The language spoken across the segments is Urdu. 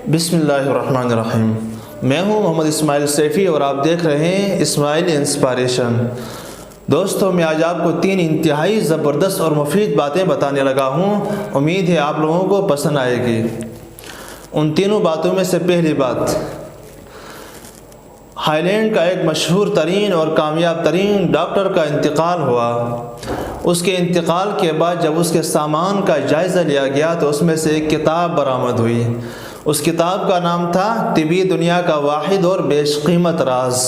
بسم اللہ الرحمن الرحیم۔ میں ہوں محمد اسماعیل سیفی اور آپ دیکھ رہے ہیں اسماعیل انسپائریشن۔ دوستوں، میں آج آپ کو 3 انتہائی زبردست اور مفید باتیں بتانے لگا ہوں۔ امید ہے آپ لوگوں کو پسند آئے گی۔ ان تینوں باتوں میں سے پہلی بات، ہائی لینڈ کا ایک مشہور ترین اور کامیاب ترین ڈاکٹر کا انتقال ہوا۔ اس کے انتقال کے بعد جب اس کے سامان کا جائزہ لیا گیا تو اس میں سے ایک کتاب برآمد ہوئی۔ اس کتاب کا نام تھا طبی دنیا کا واحد اور بیش قیمت راز۔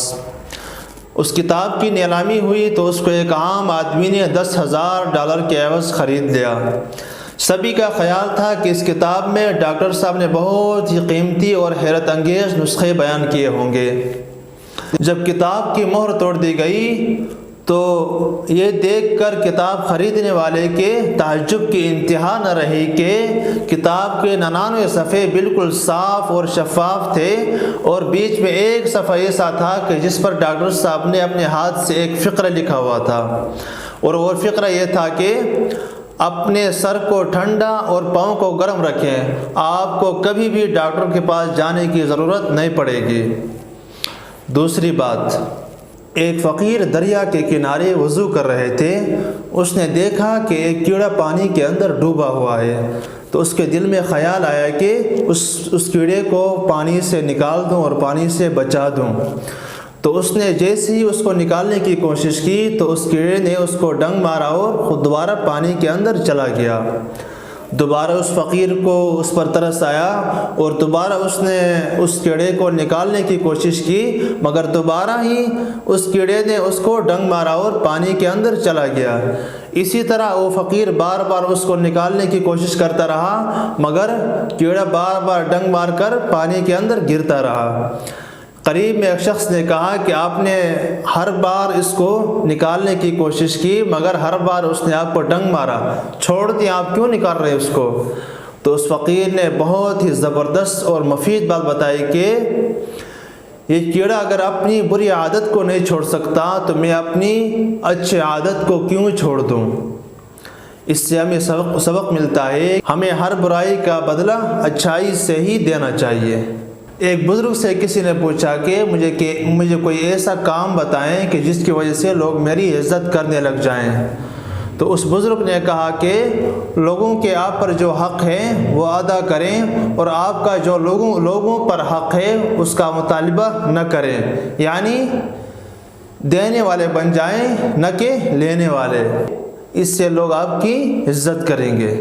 اس کتاب کی نیلامی ہوئی تو اس کو ایک عام آدمی نے $10,000 کے عوض خرید لیا۔ سبھی کا خیال تھا کہ اس کتاب میں ڈاکٹر صاحب نے بہت ہی قیمتی اور حیرت انگیز نسخے بیان کیے ہوں گے۔ جب کتاب کی مہر توڑ دی گئی تو یہ دیکھ کر کتاب خریدنے والے کے تعجب کی انتہا نہ رہی کہ کتاب کے 99 صفحے بالکل صاف اور شفاف تھے اور بیچ میں ایک صفحہ ایسا تھا کہ جس پر ڈاکٹر صاحب نے اپنے ہاتھ سے ایک فقرہ لکھا ہوا تھا، اور وہ فقرہ یہ تھا کہ اپنے سر کو ٹھنڈا اور پاؤں کو گرم رکھیں، آپ کو کبھی بھی ڈاکٹر کے پاس جانے کی ضرورت نہیں پڑے گی۔ دوسری بات، ایک فقیر دریا کے کنارے وضو کر رہے تھے۔ اس نے دیکھا کہ ایک کیڑا پانی کے اندر ڈوبا ہوا ہے، تو اس کے دل میں خیال آیا کہ اس کیڑے کو پانی سے نکال دوں اور پانی سے بچا دوں۔ تو اس نے جیسے ہی اس کو نکالنے کی کوشش کی تو اس کیڑے نے اس کو ڈنگ مارا اور خود دوبارہ پانی کے اندر چلا گیا۔ دوبارہ اس فقیر کو اس پر ترس آیا اور دوبارہ اس نے اس کیڑے کو نکالنے کی کوشش کی، مگر دوبارہ ہی اس کیڑے نے اس کو ڈنگ مارا اور پانی کے اندر چلا گیا۔ اسی طرح وہ فقیر بار بار اس کو نکالنے کی کوشش کرتا رہا، مگر کیڑا بار بار ڈنگ مار کر پانی کے اندر گرتا رہا۔ قریب میں ایک شخص نے کہا کہ آپ نے ہر بار اس کو نکالنے کی کوشش کی مگر ہر بار اس نے آپ کو ڈنگ مارا، چھوڑ دیں، آپ کیوں نکال رہے اس کو؟ تو اس فقیر نے بہت ہی زبردست اور مفید بات بتائی کہ یہ کیڑا اگر اپنی بری عادت کو نہیں چھوڑ سکتا تو میں اپنی اچھی عادت کو کیوں چھوڑ دوں؟ اس سے ہمیں سبق ملتا ہے، ہمیں ہر برائی کا بدلہ اچھائی سے ہی دینا چاہیے۔ ایک بزرگ سے کسی نے پوچھا کہ مجھے کوئی ایسا کام بتائیں کہ جس کی وجہ سے لوگ میری عزت کرنے لگ جائیں۔ تو اس بزرگ نے کہا کہ لوگوں کے آپ پر جو حق ہے وہ ادا کریں اور آپ کا جو لوگوں پر حق ہے اس کا مطالبہ نہ کریں، یعنی دینے والے بن جائیں نہ کہ لینے والے۔ اس سے لوگ آپ کی عزت کریں گے۔